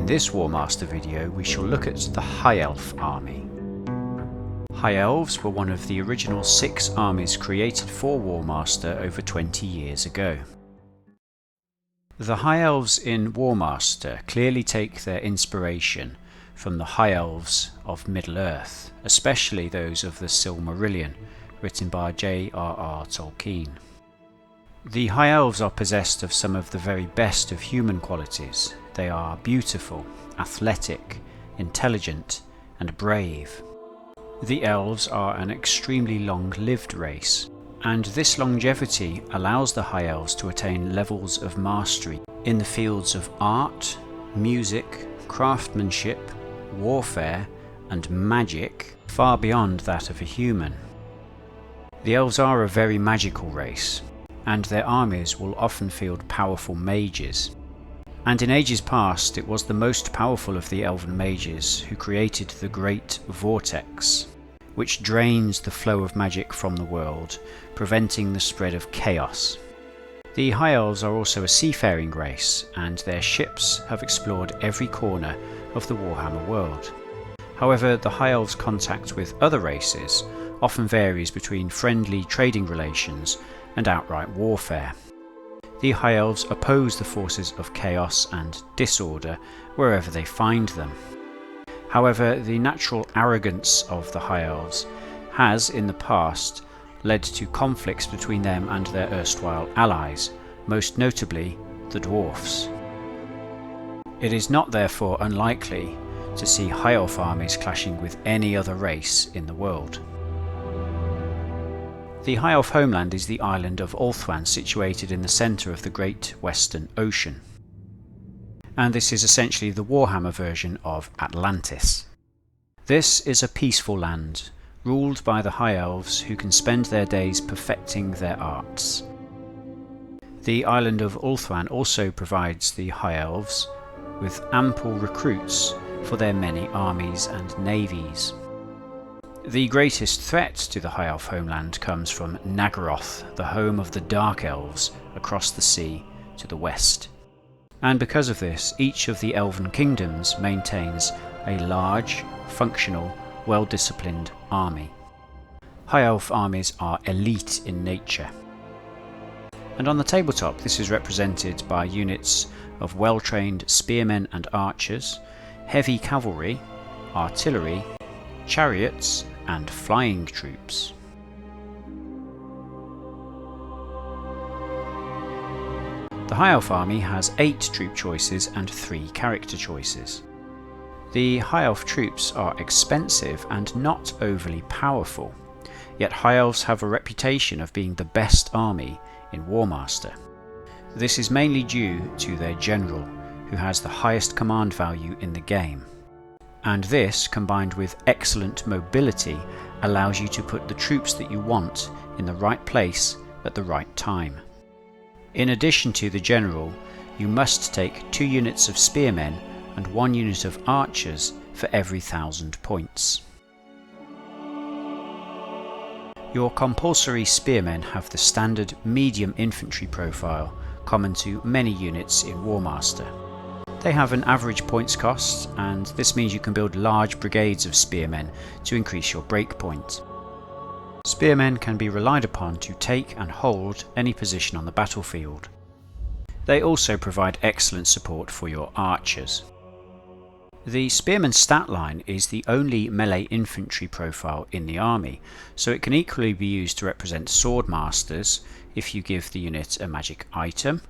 In this Warmaster video we shall look at the High Elf army. High Elves were one of the original 6 armies created for Warmaster over 20 years ago. The High Elves in Warmaster clearly take their inspiration from the High Elves of Middle-earth, especially those of the Silmarillion, written by J.R.R. Tolkien. The High Elves are possessed of some of the very best of human qualities. They are beautiful, athletic, intelligent, and brave. The Elves are an extremely long-lived race, and this longevity allows the High Elves to attain levels of mastery in the fields of art, music, craftsmanship, warfare, and magic far beyond that of a human. The Elves are a very magical race, and their armies will often field powerful mages. And in ages past it was the most powerful of the elven mages who created the Great Vortex, which drains the flow of magic from the world, preventing the spread of chaos. The High Elves are also a seafaring race, and their ships have explored every corner of the Warhammer world. However, the High Elves' contact with other races often varies between friendly trading relations and outright warfare. The High Elves oppose the forces of chaos and disorder wherever they find them. However, the natural arrogance of the High Elves has, in the past, led to conflicts between them and their erstwhile allies, most notably the Dwarfs. It is not therefore unlikely to see High Elf armies clashing with any other race in the world. The High Elf homeland is the island of Ulthuan, situated in the centre of the Great Western Ocean. And this is essentially the Warhammer version of Atlantis. This is a peaceful land, ruled by the High Elves who can spend their days perfecting their arts. The island of Ulthuan also provides the High Elves with ample recruits for their many armies and navies. The greatest threat to the High Elf homeland comes from Naggaroth, the home of the Dark Elves, across the sea to the west. And because of this, each of the Elven kingdoms maintains a large, functional, well-disciplined army. High Elf armies are elite in nature. And on the tabletop this is represented by units of well-trained spearmen and archers, heavy cavalry, artillery, chariots, and flying troops. The High Elf army has 8 troop choices and 3 character choices. The High Elf troops are expensive and not overly powerful, yet High Elves have a reputation of being the best army in Warmaster. This is mainly due to their general, who has the highest command value in the game. And this, combined with excellent mobility, allows you to put the troops that you want in the right place at the right time. In addition to the general, you must take 2 units of spearmen and 1 unit of archers for every 1,000 points. Your compulsory spearmen have the standard medium infantry profile, common to many units in Warmaster. They have an average points cost, and this means you can build large brigades of spearmen to increase your breakpoint. Spearmen can be relied upon to take and hold any position on the battlefield. They also provide excellent support for your archers. The spearman stat line is the only melee infantry profile in the army, so it can equally be used to represent swordmasters if you give the unit a magic item,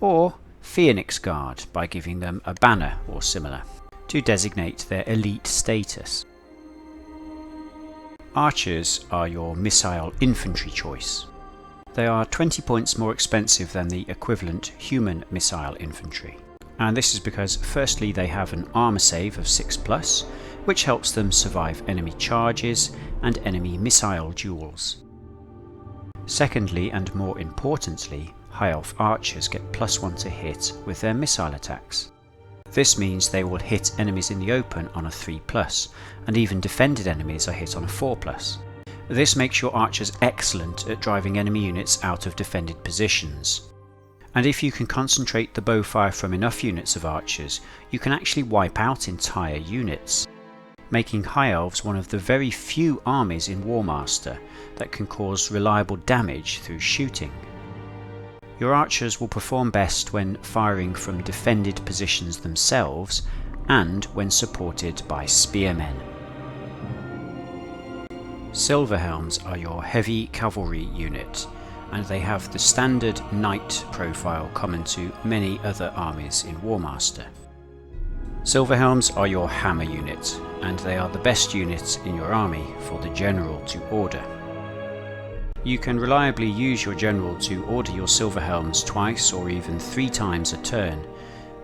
or Phoenix Guard by giving them a banner or similar, to designate their elite status. Archers are your missile infantry choice. They are 20 points more expensive than the equivalent human missile infantry. And this is because firstly they have an armor save of 6+, which helps them survive enemy charges and enemy missile duels. Secondly, and more importantly, High Elf archers get +1 to hit with their missile attacks. This means they will hit enemies in the open on a 3+, and even defended enemies are hit on a 4+. This makes your archers excellent at driving enemy units out of defended positions. And if you can concentrate the bowfire from enough units of archers, you can actually wipe out entire units, making High Elves one of the very few armies in Warmaster that can cause reliable damage through shooting. Your archers will perform best when firing from defended positions themselves and when supported by spearmen. Silverhelms are your heavy cavalry unit, and they have the standard knight profile common to many other armies in Warmaster. Silverhelms are your hammer unit, and they are the best unit in your army for the general to order. You can reliably use your general to order your Silverhelms twice or even 3 times a turn,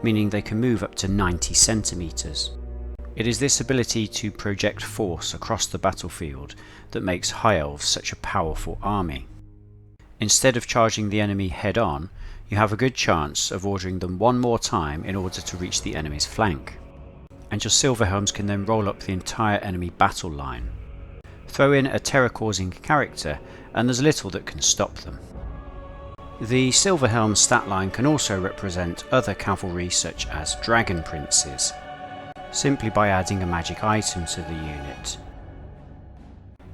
meaning they can move up to 90 centimeters. It is this ability to project force across the battlefield that makes High Elves such a powerful army. Instead of charging the enemy head on, you have a good chance of ordering them one more time in order to reach the enemy's flank, and your Silverhelms can then roll up the entire enemy battle line. Throw in a terror-causing character and there's little that can stop them. The Silverhelm stat line can also represent other cavalry such as Dragon Princes, simply by adding a magic item to the unit.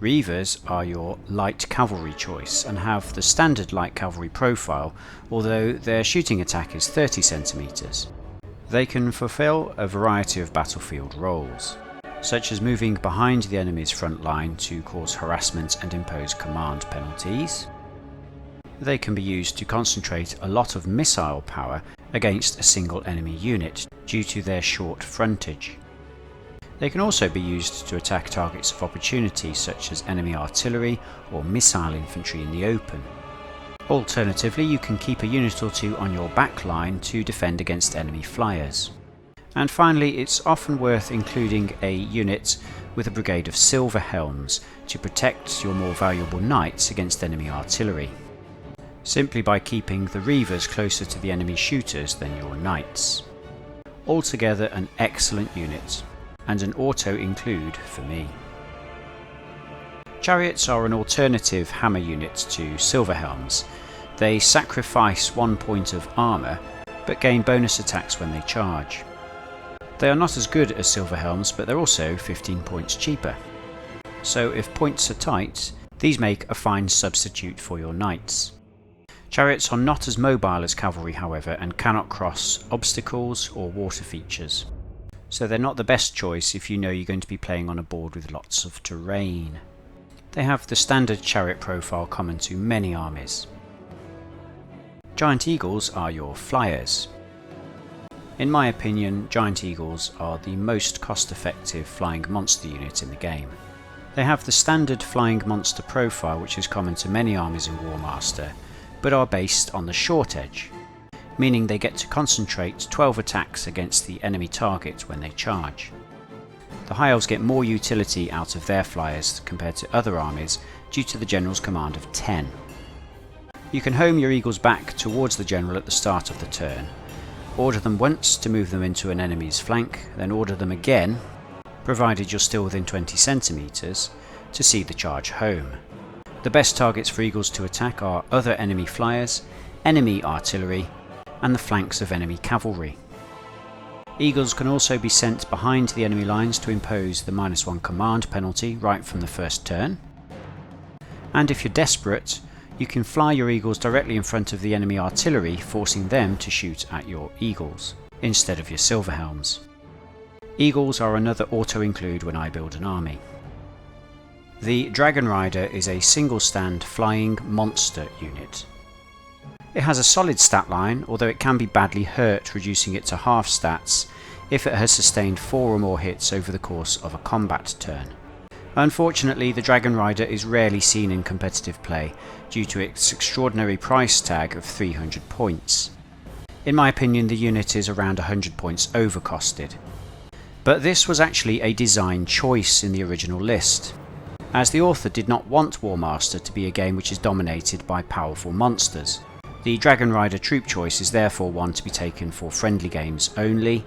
Reavers are your light cavalry choice and have the standard light cavalry profile, although their shooting attack is 30 centimeters. They can fulfill a variety of battlefield roles, such as moving behind the enemy's front line to cause harassment and impose command penalties. They can be used to concentrate a lot of missile power against a single enemy unit due to their short frontage. They can also be used to attack targets of opportunity such as enemy artillery or missile infantry in the open. Alternatively, you can keep a unit or 2 on your back line to defend against enemy flyers. And finally, it's often worth including a unit with a brigade of Silverhelms to protect your more valuable knights against enemy artillery, simply by keeping the Reavers closer to the enemy shooters than your knights. Altogether an excellent unit, and an auto include for me. Chariots are an alternative hammer unit to Silverhelms. They sacrifice 1 point of armour, but gain bonus attacks when they charge. They are not as good as Silverhelms, but they're also 15 points cheaper. So if points are tight, these make a fine substitute for your knights. Chariots are not as mobile as cavalry, however, and cannot cross obstacles or water features. So they're not the best choice if you know you're going to be playing on a board with lots of terrain. They have the standard chariot profile common to many armies. Giant Eagles are your flyers. In my opinion, Giant Eagles are the most cost-effective flying monster unit in the game. They have the standard flying monster profile, which is common to many armies in Warmaster, but are based on the short edge, meaning they get to concentrate 12 attacks against the enemy target when they charge. The High Elves get more utility out of their flyers compared to other armies due to the general's command of 10. You can home your eagles back towards the general at the start of the turn, order them once to move them into an enemy's flank, then order them again, provided you're still within 20 centimeters, to see the charge home. The best targets for eagles to attack are other enemy flyers, enemy artillery, and the flanks of enemy cavalry. Eagles can also be sent behind the enemy lines to impose the -1 command penalty right from the first turn. And if you're desperate, you can fly your eagles directly in front of the enemy artillery, forcing them to shoot at your eagles, instead of your Silverhelms. Eagles are another auto-include when I build an army. The Dragonrider is a single-stand flying monster unit. It has a solid stat line, although it can be badly hurt, reducing it to half stats if it has sustained 4 or more hits over the course of a combat turn. Unfortunately, the Dragonrider is rarely seen in competitive play due to its extraordinary price tag of 300 points. In my opinion, the unit is around 100 points overcosted. But this was actually a design choice in the original list, as the author did not want Warmaster to be a game which is dominated by powerful monsters. The Dragonrider troop choice is therefore one to be taken for friendly games only,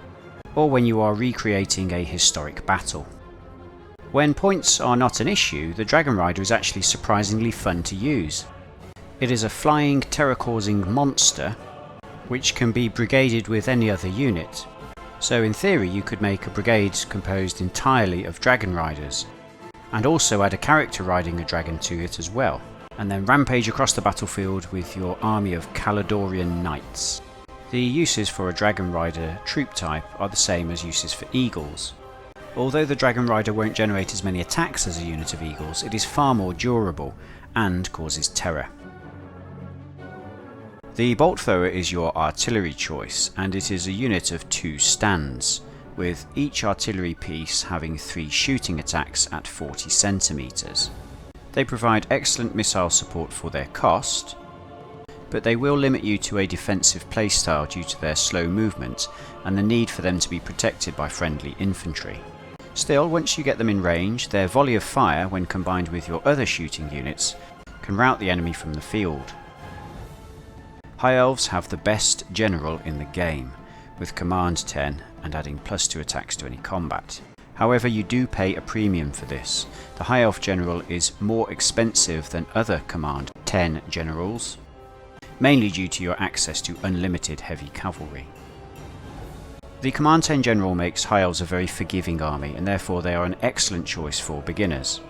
or when you are recreating a historic battle. When points are not an issue, the Dragonrider is actually surprisingly fun to use. It is a flying, terror-causing monster, which can be brigaded with any other unit. So in theory you could make a brigade composed entirely of Dragonriders, and also add a character riding a dragon to it as well, and then rampage across the battlefield with your army of Caledorian knights. The uses for a Dragonrider troop type are the same as uses for eagles. Although the Dragonrider won't generate as many attacks as a unit of eagles, it is far more durable and causes terror. The bolt thrower is your artillery choice, and it is a unit of 2 stands, with each artillery piece having 3 shooting attacks at 40 centimeters. They provide excellent missile support for their cost, but they will limit you to a defensive playstyle due to their slow movement and the need for them to be protected by friendly infantry. Still, once you get them in range, their volley of fire, when combined with your other shooting units, can rout the enemy from the field. High Elves have the best general in the game, with command 10 and adding +2 attacks to any combat. However, you do pay a premium for this. The High Elf general is more expensive than other command 10 generals, mainly due to your access to unlimited heavy cavalry. The command 10 general makes High Elves a very forgiving army, and therefore they are an excellent choice for beginners.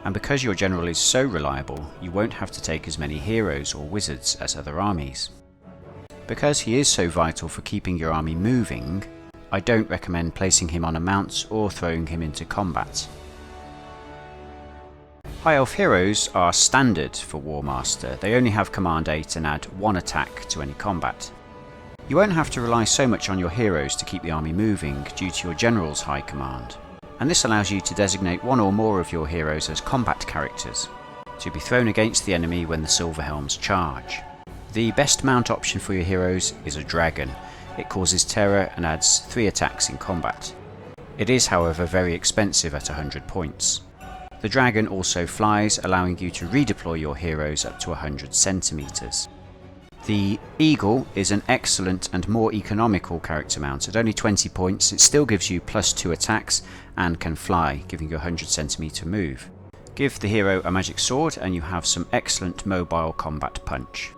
And because your general is so reliable, you won't have to take as many heroes or wizards as other armies. Because he is so vital for keeping your army moving, I don't recommend placing him on a mount or throwing him into combat. High Elf heroes are standard for Warmaster. They only have command 8 and add 1 attack to any combat. You won't have to rely so much on your heroes to keep the army moving due to your general's high command, and this allows you to designate 1 or more of your heroes as combat characters, to be thrown against the enemy when the Silverhelms charge. The best mount option for your heroes is a dragon. It causes terror and adds 3 attacks in combat. It is, however, very expensive at 100 points. The dragon also flies, allowing you to redeploy your heroes up to 100 centimeters. The eagle is an excellent and more economical character mount. At only 20 points, it still gives you +2 attacks and can fly, giving you a 100 centimeter move. Give the hero a magic sword and you have some excellent mobile combat punch.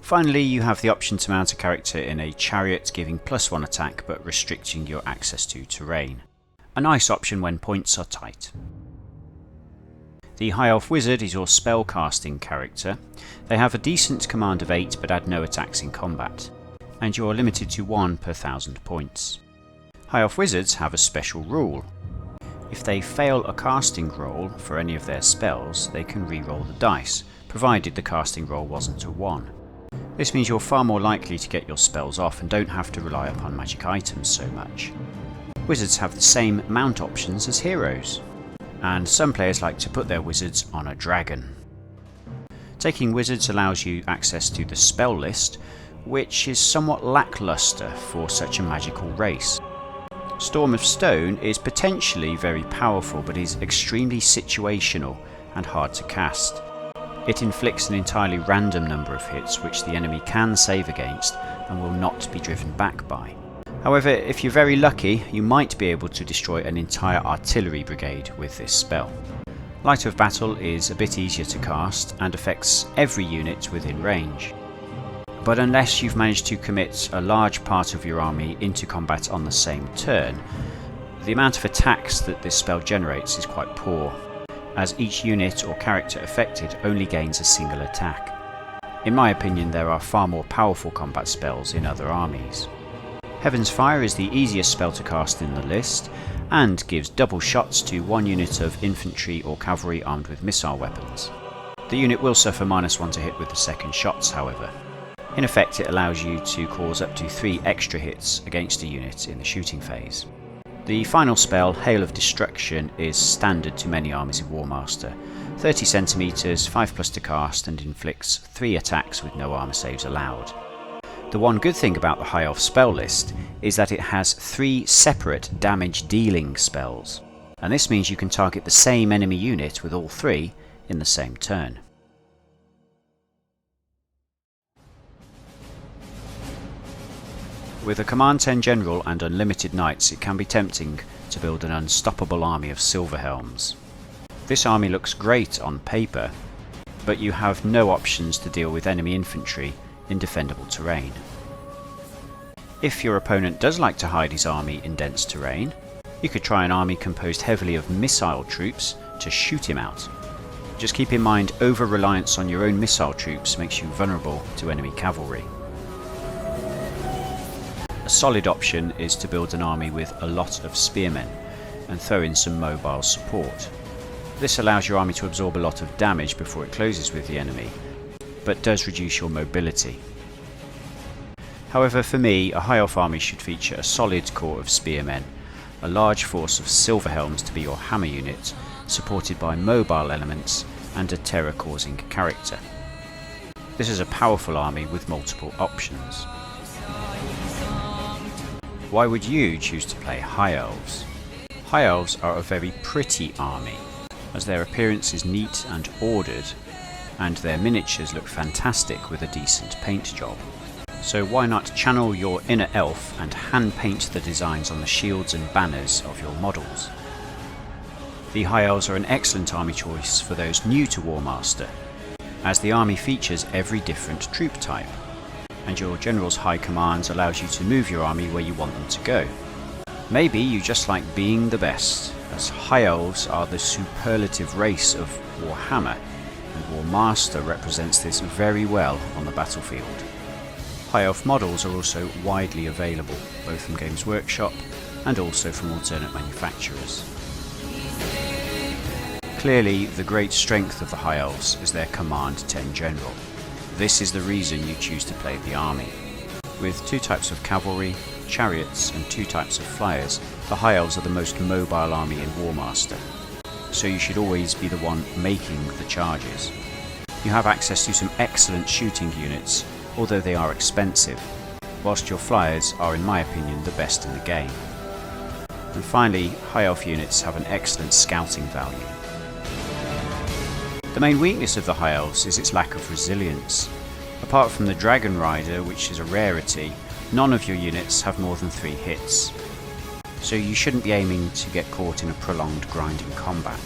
Finally, you have the option to mount a character in a chariot, giving +1 attack but restricting your access to terrain. A nice option when points are tight. The High Elf Wizard is your spellcasting character. They have a decent command of 8 but add no attacks in combat, and you are limited to 1 per 1000 points. High Elf Wizards have a special rule. If they fail a casting roll for any of their spells, they can re-roll the dice, provided the casting roll wasn't a 1. This means you're far more likely to get your spells off and don't have to rely upon magic items so much. Wizards have the same mount options as heroes, and some players like to put their wizards on a dragon. Taking wizards allows you access to the spell list, which is somewhat lackluster for such a magical race. Storm of Stone is potentially very powerful but is extremely situational and hard to cast. It inflicts an entirely random number of hits which the enemy can save against and will not be driven back by. However, if you're very lucky, you might be able to destroy an entire artillery brigade with this spell. Light of Battle is a bit easier to cast and affects every unit within range. But unless you've managed to commit a large part of your army into combat on the same turn, the amount of attacks that this spell generates is quite poor, as each unit or character affected only gains a single attack. In my opinion, there are far more powerful combat spells in other armies. Heaven's Fire is the easiest spell to cast in the list, and gives double shots to 1 unit of infantry or cavalry armed with missile weapons. The unit will suffer -1 to hit with the second shots, however. In effect, it allows you to cause up to 3 extra hits against a unit in the shooting phase. The final spell, Hail of Destruction, is standard to many armies of Warmaster. 30 centimeters, 5+ to cast, and inflicts 3 attacks with no armor saves allowed. The one good thing about the High Elf spell list is that it has 3 separate damage dealing spells, and this means you can target the same enemy unit with all 3 in the same turn. With a command 10 general and unlimited knights, it can be tempting to build an unstoppable army of Silverhelms. This army looks great on paper, but you have no options to deal with enemy infantry in defendable terrain. If your opponent does like to hide his army in dense terrain, you could try an army composed heavily of missile troops to shoot him out. Just keep in mind, over-reliance on your own missile troops makes you vulnerable to enemy cavalry. A solid option is to build an army with a lot of spearmen and throw in some mobile support. This allows your army to absorb a lot of damage before it closes with the enemy, but does reduce your mobility. However, for me, a High Elf army should feature a solid core of spearmen, a large force of Silverhelms to be your hammer unit, supported by mobile elements and a terror-causing character. This is a powerful army with multiple options. Why would you choose to play High Elves? High Elves are a very pretty army, as their appearance is neat and ordered, and their miniatures look fantastic with a decent paint job. So why not channel your inner elf and hand paint the designs on the shields and banners of your models? The High Elves are an excellent army choice for those new to Warmaster, as the army features every different troop type, and your general's high commands allows you to move your army where you want them to go. Maybe you just like being the best, as High Elves are the superlative race of Warhammer, and Warmaster represents this very well on the battlefield. High Elf models are also widely available, both from Games Workshop and also from alternate manufacturers. Clearly, the great strength of the High Elves is their Command 10 General. This is the reason you choose to play the army. With 2 types of cavalry, chariots and 2 types of flyers, the High Elves are the most mobile army in Warmaster, so you should always be the one making the charges. You have access to some excellent shooting units, although they are expensive, whilst your flyers are in my opinion the best in the game. And finally, High Elf units have an excellent scouting value. The main weakness of the High Elves is its lack of resilience. Apart from the Dragonrider, which is a rarity, none of your units have more than 3 hits. So you shouldn't be aiming to get caught in a prolonged grinding combat.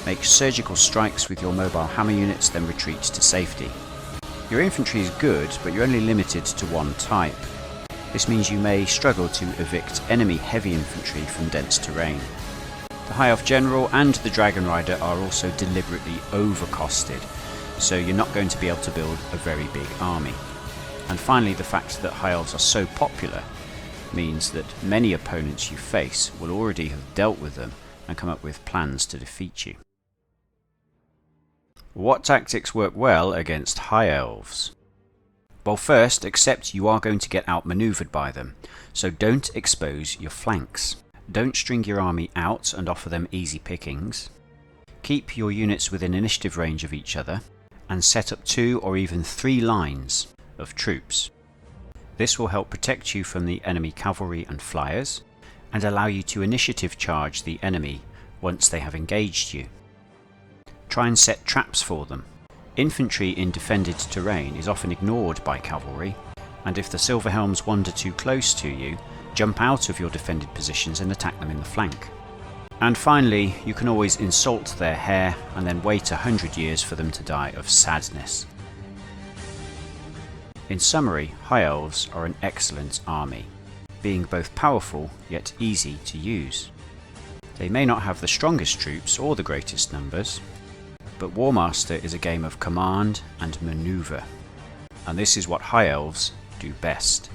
Make surgical strikes with your mobile hammer units, then retreat to safety. Your infantry is good, but you're only limited to 1 type. This means you may struggle to evict enemy heavy infantry from dense terrain. The High Elf General and the Dragonrider are also deliberately overcosted, so you're not going to be able to build a very big army. And finally, the fact that High Elves are so popular means that many opponents you face will already have dealt with them and come up with plans to defeat you. What tactics work well against High Elves? Well, first, accept you are going to get outmaneuvered by them, so don't expose your flanks. Don't string your army out and offer them easy pickings. Keep your units within initiative range of each other, and set up 2 or even 3 lines of troops. This will help protect you from the enemy cavalry and flyers, and allow you to initiative charge the enemy once they have engaged you. Try and set traps for them. Infantry in defended terrain is often ignored by cavalry, and if the Silverhelms wander too close to you, jump out of your defended positions and attack them in the flank. And finally, you can always insult their hair and then wait 100 years for them to die of sadness. In summary, High Elves are an excellent army, being both powerful yet easy to use. They may not have the strongest troops or the greatest numbers, but Warmaster is a game of command and manoeuvre, and this is what High Elves do best.